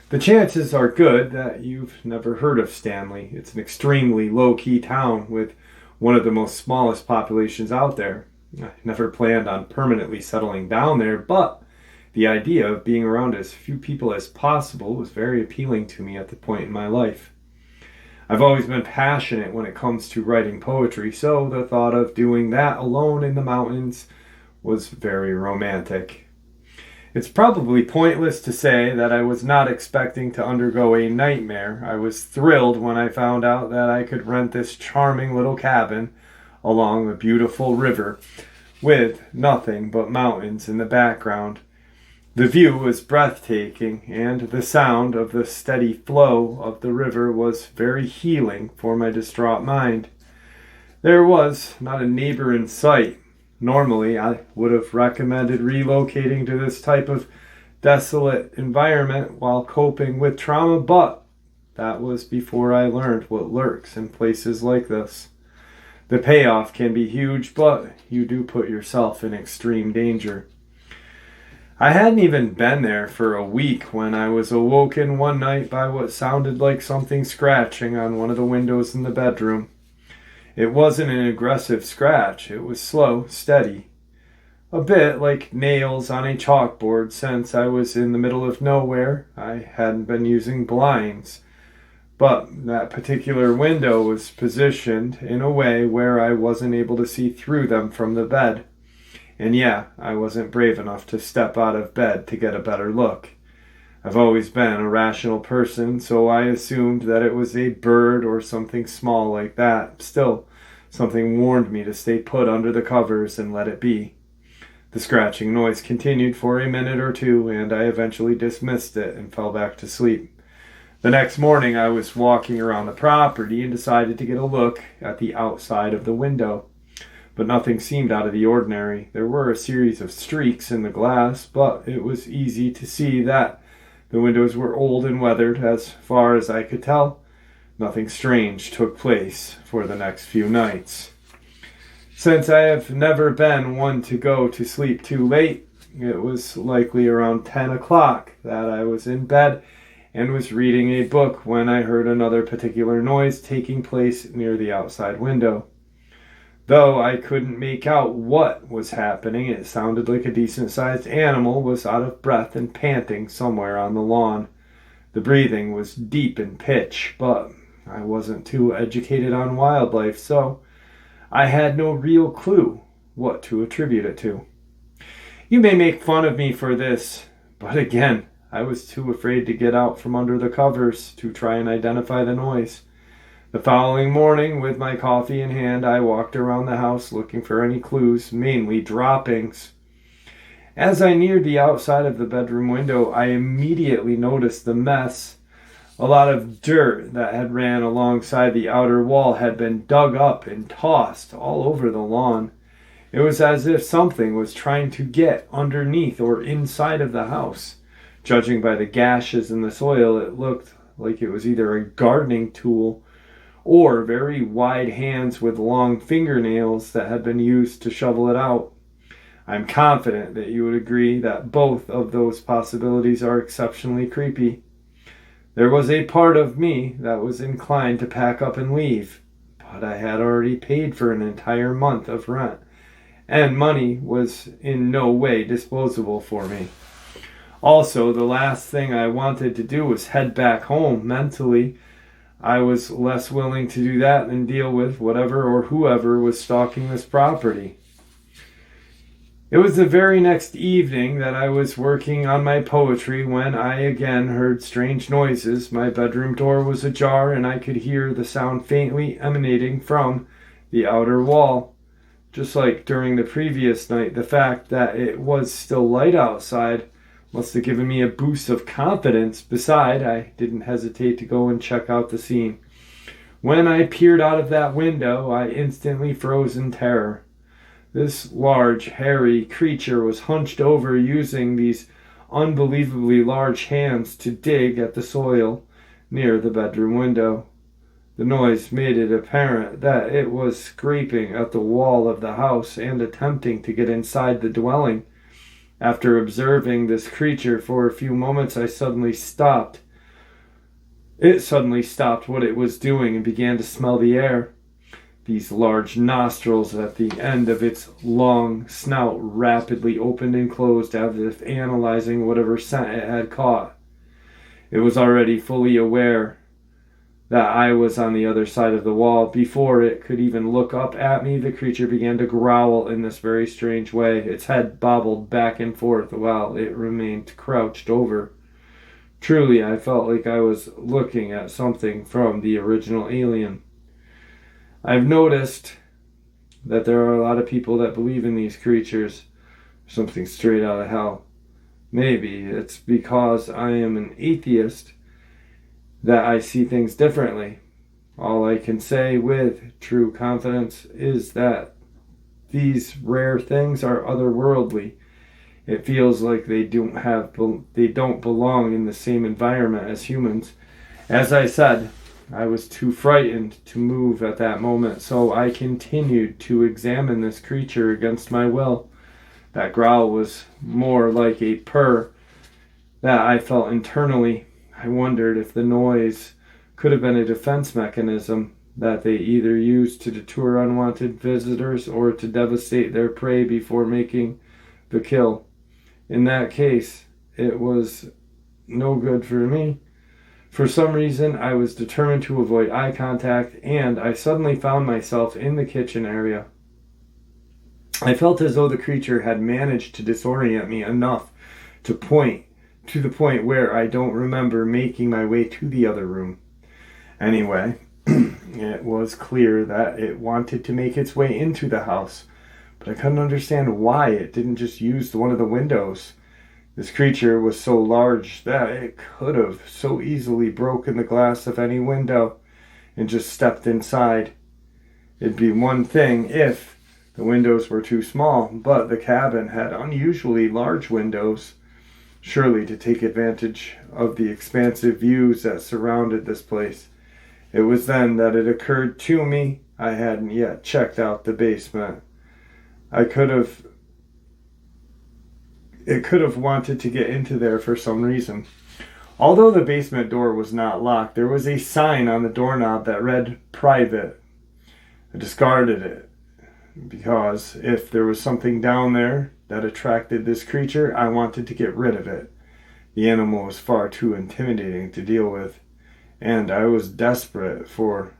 The chances are good that you've never heard of Stanley. It's an extremely low-key town with one of the most smallest populations out there. I never planned on permanently settling down there, but the idea of being around as few people as possible was very appealing to me at the point in my life. I've always been passionate when it comes to writing poetry, so the thought of doing that alone in the mountains was very romantic. It's probably pointless to say that I was not expecting to undergo a nightmare. I was thrilled when I found out that I could rent this charming little cabin along a beautiful river with nothing but mountains in the background. The view was breathtaking, and the sound of the steady flow of the river was very healing for my distraught mind. There was not a neighbor in sight. Normally, I would have recommended relocating to this type of desolate environment while coping with trauma, but that was before I learned what lurks in places like this. The payoff can be huge, but you do put yourself in extreme danger. I hadn't even been there for a week when I was awoken one night by what sounded like something scratching on one of the windows in the bedroom. It wasn't an aggressive scratch. It was slow, steady. A bit like nails on a chalkboard. Since I was in the middle of nowhere, I hadn't been using blinds. But that particular window was positioned in a way where I wasn't able to see through them from the bed. And yeah, I wasn't brave enough to step out of bed to get a better look. I've always been a rational person, so I assumed that it was a bird or something small like that. Still, something warned me to stay put under the covers and let it be. The scratching noise continued for a minute or two, and I eventually dismissed it and fell back to sleep. The next morning, I was walking around the property and decided to get a look at the outside of the window. But nothing seemed out of the ordinary. There were a series of streaks in the glass, but it was easy to see that the windows were old and weathered. As far as I could tell, nothing strange took place for the next few nights. Since I have never been one to go to sleep too late, it was likely around 10 o'clock that I was in bed and was reading a book when I heard another particular noise taking place near the outside window. Though I couldn't make out what was happening, it sounded like a decent-sized animal was out of breath and panting somewhere on the lawn. The breathing was deep in pitch, but I wasn't too educated on wildlife, so I had no real clue what to attribute it to. You may make fun of me for this, but again, I was too afraid to get out from under the covers to try and identify the noise. The following morning, with my coffee in hand, I walked around the house looking for any clues, mainly droppings. As I neared the outside of the bedroom window, I immediately noticed the mess. A lot of dirt that had ran alongside the outer wall had been dug up and tossed all over the lawn. It was as if something was trying to get underneath or inside of the house. Judging by the gashes in the soil, it looked like it was either a gardening tool or very wide hands with long fingernails that had been used to shovel it out. I'm confident that you would agree that both of those possibilities are exceptionally creepy. There was a part of me that was inclined to pack up and leave, but I had already paid for an entire month of rent, and money was in no way disposable for me. Also, the last thing I wanted to do was head back home mentally. I was less willing to do that than deal with whatever or whoever was stalking this property. It was the very next evening that I was working on my poetry when I again heard strange noises. My bedroom door was ajar and I could hear the sound faintly emanating from the outer wall. Just like during the previous night, the fact that it was still light outside must have given me a boost of confidence. Besides, I didn't hesitate to go and check out the scene. When I peered out of that window, I instantly froze in terror. This large, hairy creature was hunched over, using these unbelievably large hands to dig at the soil. near the bedroom window. The noise made it apparent that it was scraping at the wall of the house and attempting to get inside the dwelling. After observing this creature for a few moments, It suddenly stopped what it was doing and began to smell the air. These large nostrils at the end of its long snout rapidly opened and closed as if analyzing whatever scent it had caught. It was already fully aware that I was on the other side of the wall. Before it could even look up at me, the creature began to growl in this very strange way. Its head bobbled back and forth while it remained crouched over. Truly, I felt like I was looking at something from the original Alien. I've noticed that there are a lot of people that believe in these creatures, something straight out of hell. Maybe it's because I am an atheist that I see things differently. All I can say with true confidence is that these rare things are otherworldly. It feels like they don't belong in the same environment as humans. As I said, I was too frightened to move at that moment, so I continued to examine this creature against my will. That growl was more like a purr that I felt internally. I wondered if the noise could have been a defense mechanism that they either used to deter unwanted visitors or to devastate their prey before making the kill. In that case, it was no good for me. For some reason, I was determined to avoid eye contact, and I suddenly found myself in the kitchen area. I felt as though the creature had managed to disorient me enough to the point where I don't remember making my way to the other room. Anyway, it was clear that it wanted to make its way into the house, but I couldn't understand why it didn't just use one of the windows. This creature was so large that it could have so easily broken the glass of any window and just stepped inside. It'd be one thing if the windows were too small, but the cabin had unusually large windows, surely to take advantage of the expansive views that surrounded this place. It was then that it occurred to me I hadn't yet checked out the basement. It could have wanted to get into there for some reason. Although the basement door was not locked, there was a sign on the doorknob that read "Private." I discarded it because if there was something down there that attracted this creature, I wanted to get rid of it. The animal was far too intimidating to deal with, and I was desperate for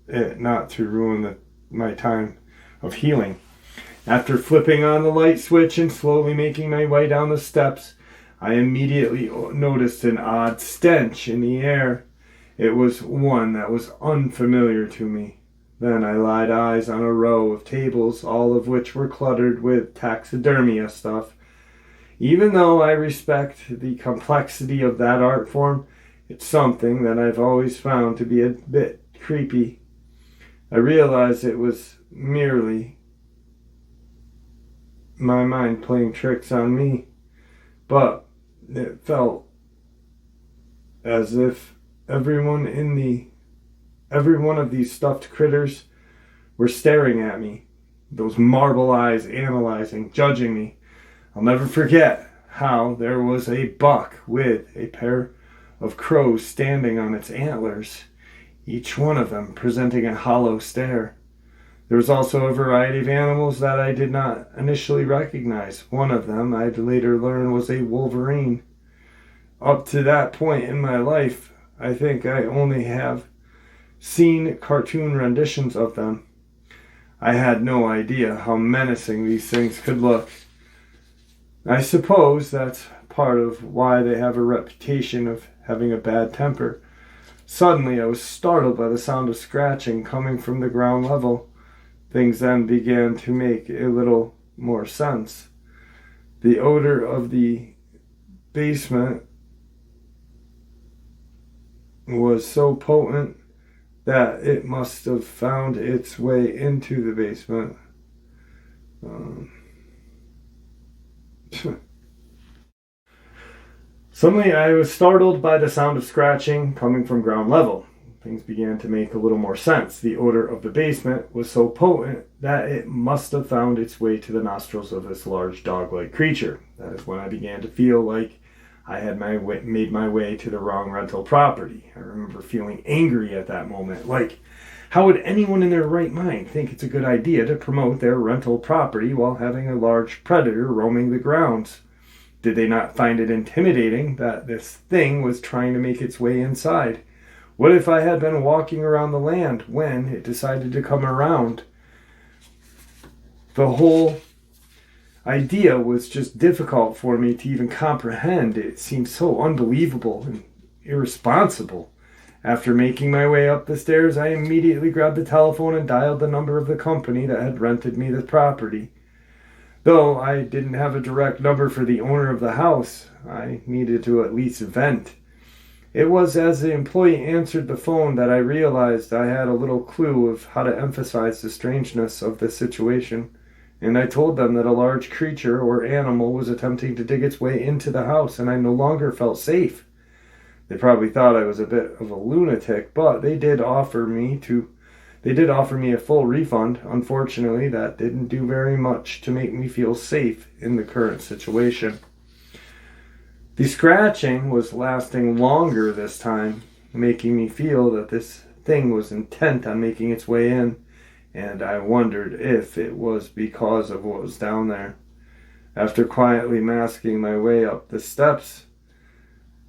it not to ruin my time of healing. After flipping on the light switch and slowly making my way down the steps, I immediately noticed an odd stench in the air. It was one that was unfamiliar to me. Then I laid eyes on a row of tables, all of which were cluttered with taxidermia stuff. Even though I respect the complexity of that art form, it's something that I've always found to be a bit creepy. I realized it was merely my mind playing tricks on me, but it felt as if every one of these stuffed critters were staring at me, those marble eyes analyzing, judging me. I'll never forget how there was a buck with a pair of crows standing on its antlers, each one of them presenting a hollow stare. There was also a variety of animals that I did not initially recognize. One of them I'd later learn was a wolverine. Up to that point in my life, I think I only have seen cartoon renditions of them. I had no idea how menacing these things could look. I suppose that's part of why they have a reputation of having a bad temper. Suddenly, I was startled by the sound of scratching coming from the ground level. Things then began to make a little more sense. The odor of the basement was so potent that it must have found its way into the basement. Suddenly, I was startled by the sound of scratching coming from ground level. Things began to make a little more sense. The odor of the basement was so potent that it must have found its way to the nostrils of this large dog-like creature. That is when I began to feel like I had made my way to the wrong rental property. I remember feeling angry at that moment. Like, how would anyone in their right mind think it's a good idea to promote their rental property while having a large predator roaming the grounds? Did they not find it intimidating that this thing was trying to make its way inside? What if I had been walking around the land when it decided to come around? The whole idea was just difficult for me to even comprehend. It seemed so unbelievable and irresponsible. After making my way up the stairs, I immediately grabbed the telephone and dialed the number of the company that had rented me the property. Though I didn't have a direct number for the owner of the house, I needed to at least vent. It was as the employee answered the phone that I realized I had a little clue of how to emphasize the strangeness of the situation, and I told them that a large creature or animal was attempting to dig its way into the house, and I no longer felt safe. They probably thought I was a bit of a lunatic, but they did offer me a full refund. Unfortunately, that didn't do very much to make me feel safe in the current situation. The scratching was lasting longer this time, making me feel that this thing was intent on making its way in, and I wondered if it was because of what was down there. After quietly masking my way up the steps,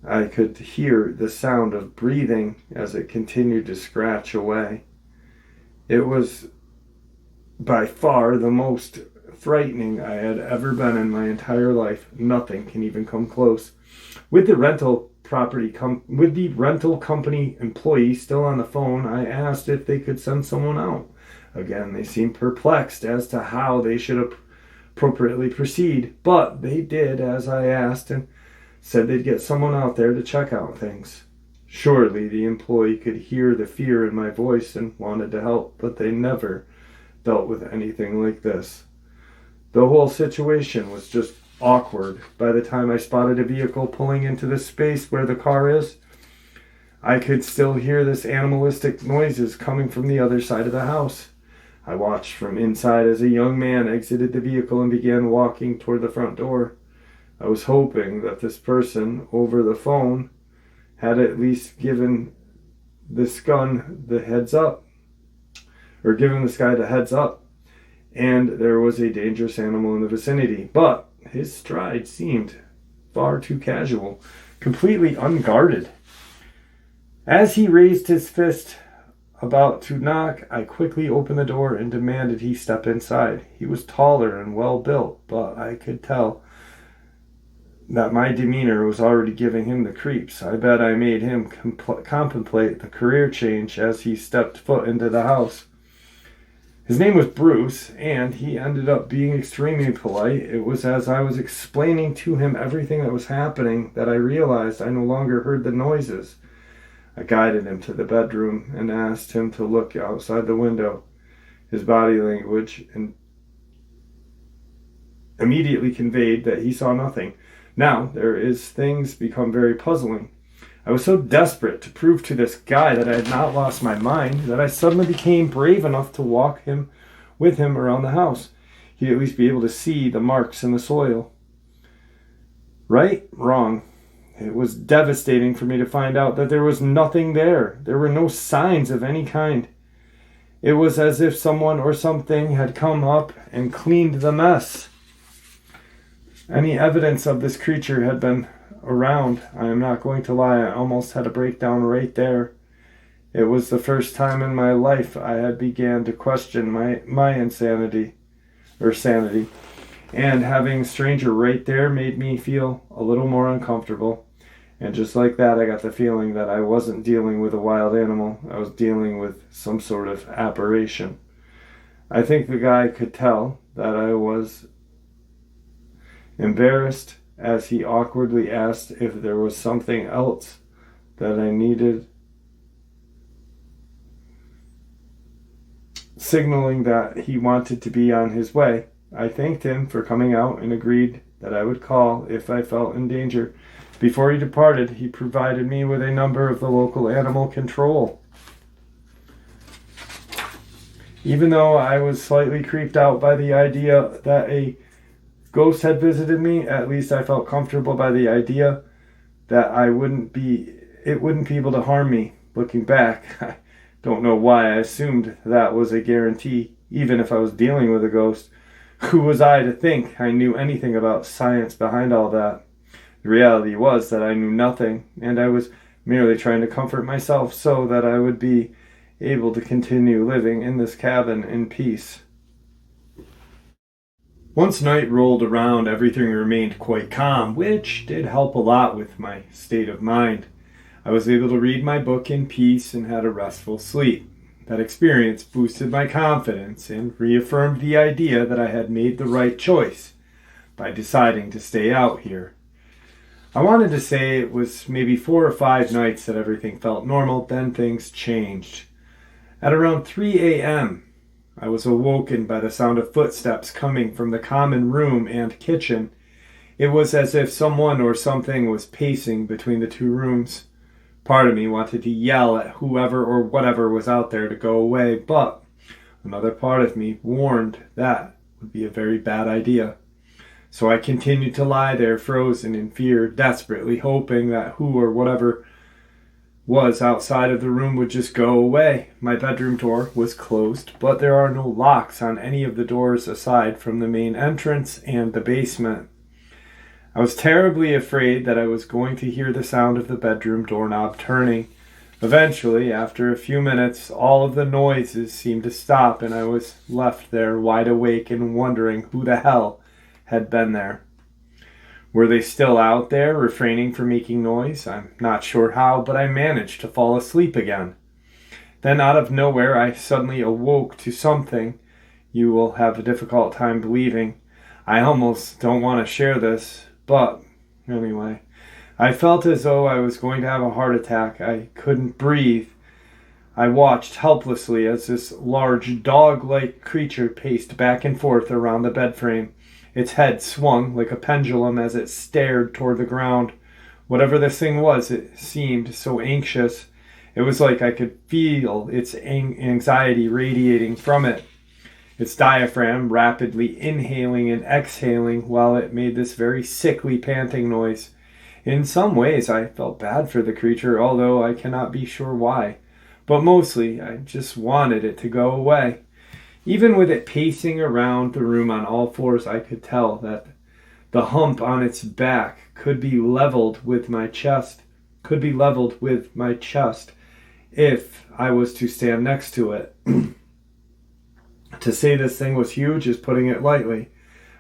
I could hear the sound of breathing as it continued to scratch away. It was by far the most frightening I had ever been in my entire life. Nothing can even come close. With the rental company employee still on the phone, I asked if they could send someone out. Again, they seemed perplexed as to how they should appropriately proceed, but they did as I asked and said they'd get someone out there to check out things. Surely the employee could hear the fear in my voice and wanted to help, but they never dealt with anything like this. The whole situation was just awkward. By the time I spotted a vehicle pulling into the space where the car is, I could still hear this animalistic noises coming from the other side of the house. I watched from inside as a young man exited the vehicle and began walking toward the front door. I was hoping that this person over the phone had at least given this gun the heads up, or given this guy the heads up, and there was a dangerous animal in the vicinity. But his stride seemed far too casual, completely unguarded. As he raised his fist about to knock, I quickly opened the door and demanded he step inside. He was taller and well built, but I could tell that my demeanor was already giving him the creeps. I bet I made him contemplate the career change as he stepped foot into the house. His name was Bruce, and he ended up being extremely polite. It was as I was explaining to him everything that was happening that I realized I no longer heard the noises. I guided him to the bedroom and asked him to look outside the window. His body language immediately conveyed that he saw nothing. Now, things become very puzzling. I was so desperate to prove to this guy that I had not lost my mind that I suddenly became brave enough to walk with him around the house. He'd at least be able to see the marks in the soil. Right? Wrong. It was devastating for me to find out that there was nothing there. There were no signs of any kind. It was as if someone or something had come up and cleaned the mess. Any evidence of this creature had been around. I am not going to lie, I almost had a breakdown right there. It was the first time in my life I had began to question my insanity, or sanity, and having a stranger right there made me feel a little more uncomfortable. And just like that, I got the feeling that I wasn't dealing with a wild animal. I was dealing with some sort of apparition. I think the guy could tell that I was embarrassed as he awkwardly asked if there was something else that I needed, signaling that he wanted to be on his way. I thanked him for coming out and agreed that I would call if I felt in danger. Before he departed, he provided me with a number of the local animal control. Even though I was slightly creeped out by the idea that a ghost had visited me, at least I felt comfortable by the idea that it wouldn't be able to harm me. Looking back, I don't know why I assumed that was a guarantee, even if I was dealing with a ghost. Who was I to think I knew anything about science behind all that? The reality was that I knew nothing, and I was merely trying to comfort myself so that I would be able to continue living in this cabin in peace. Once night rolled around, everything remained quite calm, which did help a lot with my state of mind. I was able to read my book in peace and had a restful sleep. That experience boosted my confidence and reaffirmed the idea that I had made the right choice by deciding to stay out here. I wanted to say it was maybe 4 or 5 nights that everything felt normal, then things changed. At around 3 a.m., I was awoken by the sound of footsteps coming from the common room and kitchen. It was as if someone or something was pacing between the 2 rooms. Part of me wanted to yell at whoever or whatever was out there to go away, but another part of me warned that would be a very bad idea. So I continued to lie there frozen in fear, desperately hoping that who or whatever was outside of the room would just go away. My bedroom door was closed, but there are no locks on any of the doors aside from the main entrance and the basement. I was terribly afraid that I was going to hear the sound of the bedroom doorknob turning. Eventually, after a few minutes, all of the noises seemed to stop, and I was left there wide awake and wondering who the hell had been there. Were they still out there, refraining from making noise? I'm not sure how, but I managed to fall asleep again. Then out of nowhere, I suddenly awoke to something you will have a difficult time believing. I almost don't want to share this, but anyway, I felt as though I was going to have a heart attack. I couldn't breathe. I watched helplessly as this large dog-like creature paced back and forth around the bed frame. Its head swung like a pendulum as it stared toward the ground. Whatever this thing was, it seemed so anxious. It was like I could feel its anxiety radiating from it. Its diaphragm rapidly inhaling and exhaling while it made this very sickly panting noise. In some ways, I felt bad for the creature, although I cannot be sure why. But mostly, I just wanted it to go away. Even with it pacing around the room on all fours, I could tell that the hump on its back could be leveled with my chest if I was to stand next to it. To say this thing was huge is putting it lightly.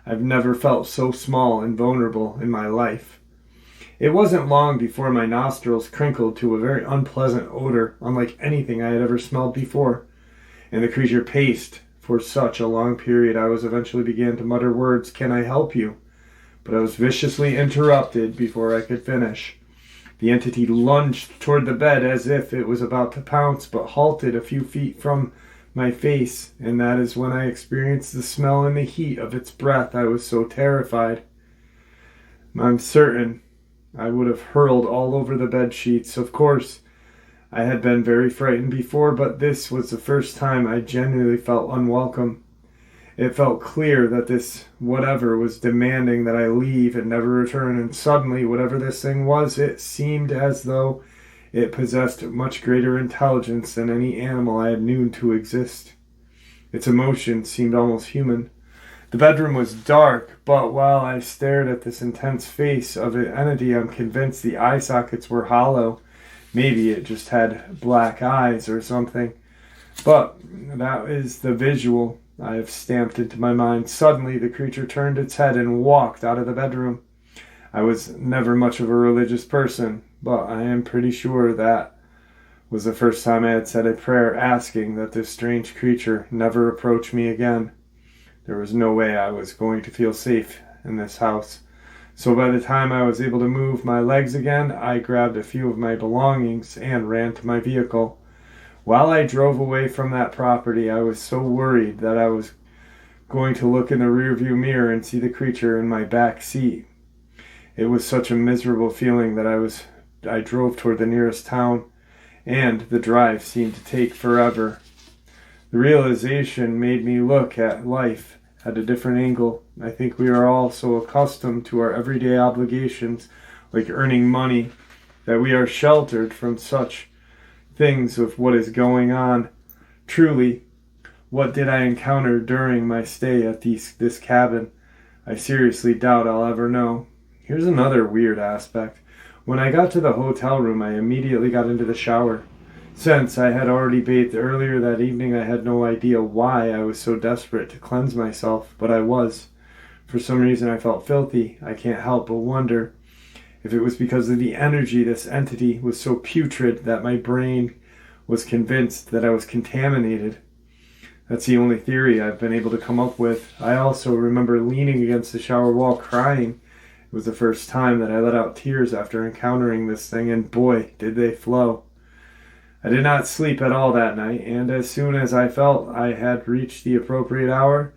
I've never felt so small and vulnerable in my life. It wasn't long before my nostrils crinkled to a very unpleasant odor, unlike anything I had ever smelled before, and the creature paced for such a long period I eventually began to mutter words, "Can I help you?" But I was viciously interrupted before I could finish. The entity lunged toward the bed as if it was about to pounce, but halted a few feet from my face, and that is when I experienced the smell and the heat of its breath. I was so terrified. I'm certain I would have hurled all over the bed sheets. Of course, I had been very frightened before, but this was the first time I genuinely felt unwelcome. It felt clear that this whatever was demanding that I leave and never return, and suddenly, whatever this thing was, it seemed as though it possessed much greater intelligence than any animal I had known to exist. Its emotions seemed almost human. The bedroom was dark, but while I stared at this intense face of an entity, I'm convinced the eye sockets were hollow. Maybe it just had black eyes or something. But that is the visual I have stamped into my mind. Suddenly, the creature turned its head and walked out of the bedroom. I was never much of a religious person, but I am pretty sure that was the first time I had said a prayer asking that this strange creature never approach me again. There was no way I was going to feel safe in this house. So by the time I was able to move my legs again, I grabbed a few of my belongings and ran to my vehicle. While I drove away from that property, I was so worried that I was going to look in the rearview mirror and see the creature in my back seat. It was such a miserable feeling that I drove toward the nearest town, and the drive seemed to take forever. The realization made me look at life at a different angle. I think we are all so accustomed to our everyday obligations, like earning money, that we are sheltered from such things of what is going on. Truly, what did I encounter during my stay at this cabin? I seriously doubt I'll ever know. Here's another weird aspect. When I got to the hotel room, I immediately got into the shower. Since I had already bathed earlier that evening, I had no idea why I was so desperate to cleanse myself, but I was. For some reason, I felt filthy. I can't help but wonder if it was because of the energy this entity was so putrid that my brain was convinced that I was contaminated. That's the only theory I've been able to come up with. I also remember leaning against the shower wall crying. It was the first time that I let out tears after encountering this thing, and boy, did they flow. I did not sleep at all that night, and as soon as I felt I had reached the appropriate hour,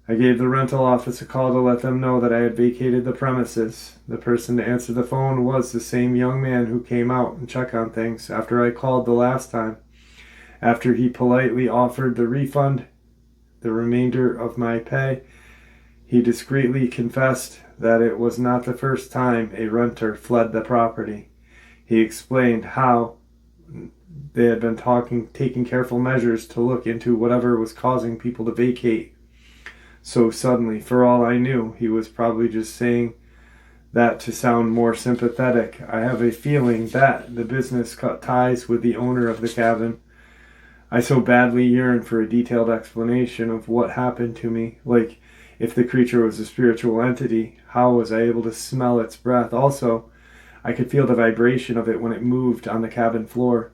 I gave the rental office a call to let them know that I had vacated the premises. The person to answer the phone was the same young man who came out and checked on things after I called the last time. After he politely offered the refund, the remainder of my pay, he discreetly confessed that it was not the first time a renter fled the property. He explained how they had been taking careful measures to look into whatever was causing people to vacate so suddenly. For all I knew, he was probably just saying that to sound more sympathetic. I have a feeling that the business cut ties with the owner of the cabin. I so badly yearn for a detailed explanation of what happened to me. Like, if the creature was a spiritual entity, how was I able to smell its breath? Also, I could feel the vibration of it when it moved on the cabin floor.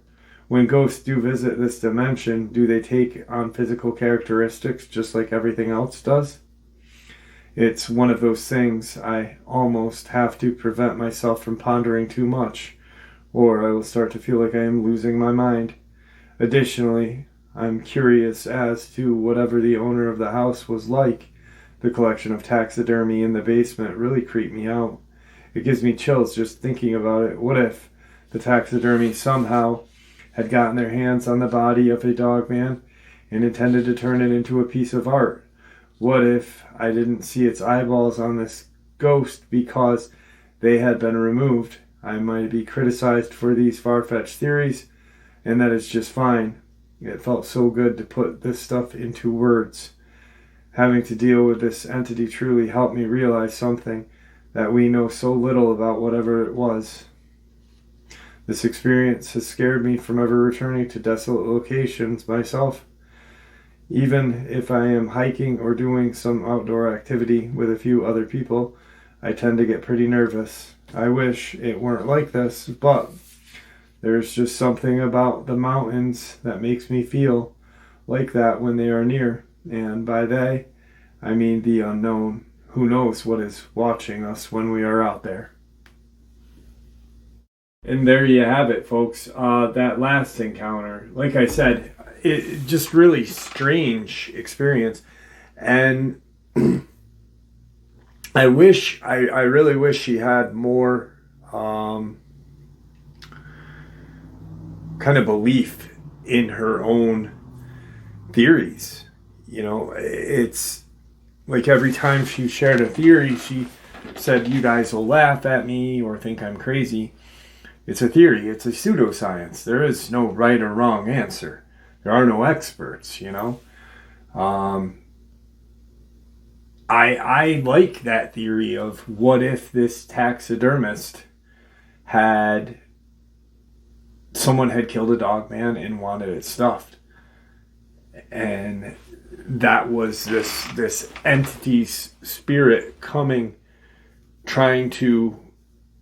When ghosts do visit this dimension, do they take on physical characteristics just like everything else does? It's one of those things I almost have to prevent myself from pondering too much, or I will start to feel like I am losing my mind. Additionally, I'm curious as to whatever the owner of the house was like. The collection of taxidermy in the basement really creeped me out. It gives me chills just thinking about it. What if the taxidermy somehow had gotten their hands on the body of a Dogman and intended to turn it into a piece of art? What if I didn't see its eyeballs on this ghost because they had been removed? I might be criticized for these far-fetched theories, and that is just fine. It felt so good to put this stuff into words. Having to deal with this entity truly helped me realize something, that we know so little about whatever it was. This experience has scared me from ever returning to desolate locations myself. Even if I am hiking or doing some outdoor activity with a few other people, I tend to get pretty nervous. I wish it weren't like this, but there's just something about the mountains that makes me feel like that when they are near. And by they, I mean the unknown. Who knows what is watching us when we are out there? And there you have it, folks. That last encounter, like I said, it just really strange experience. And I really wish she had more kind of belief in her own theories. You know, it's like every time she shared a theory, she said, "You guys will laugh at me or think I'm crazy." It's a theory. It's a pseudoscience. There is no right or wrong answer. There are no experts, you know. I like that theory of what if this taxidermist someone had killed a Dogman and wanted it stuffed. And that was this entity's spirit coming, trying to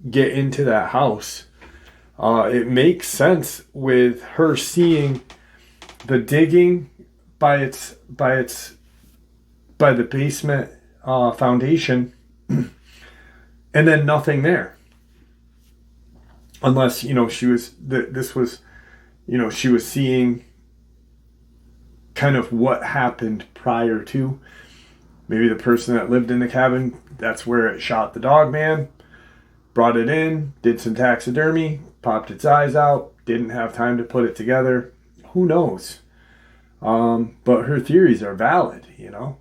get into that house. It makes sense with her seeing the digging by the basement foundation, and then nothing there. Unless, you know, she was seeing kind of what happened prior to. Maybe the person that lived in the cabin, that's where it shot the Dogman. brought it in, did some taxidermy, popped its eyes out, didn't have time to put it together. Who knows? But her theories are valid, you know.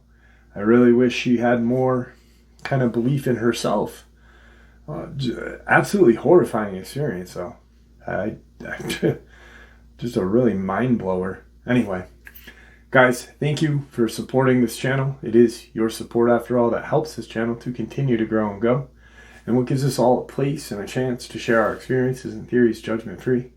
I really wish she had more kind of belief in herself. Absolutely horrifying experience, though. I just a really mind blower. Anyway, guys, thank you for supporting this channel. It is your support, after all, that helps this channel to continue to grow and go, and what gives us all a place and a chance to share our experiences and theories judgment-free.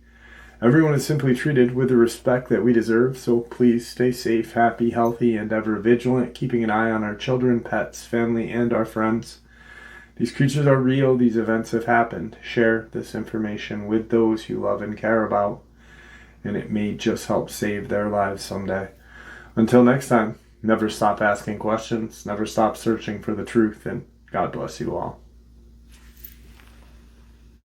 Everyone is simply treated with the respect that we deserve, so please stay safe, happy, healthy, and ever vigilant, keeping an eye on our children, pets, family, and our friends. These creatures are real. These events have happened. Share this information with those you love and care about, and it may just help save their lives someday. Until next time, never stop asking questions, never stop searching for the truth, and God bless you all.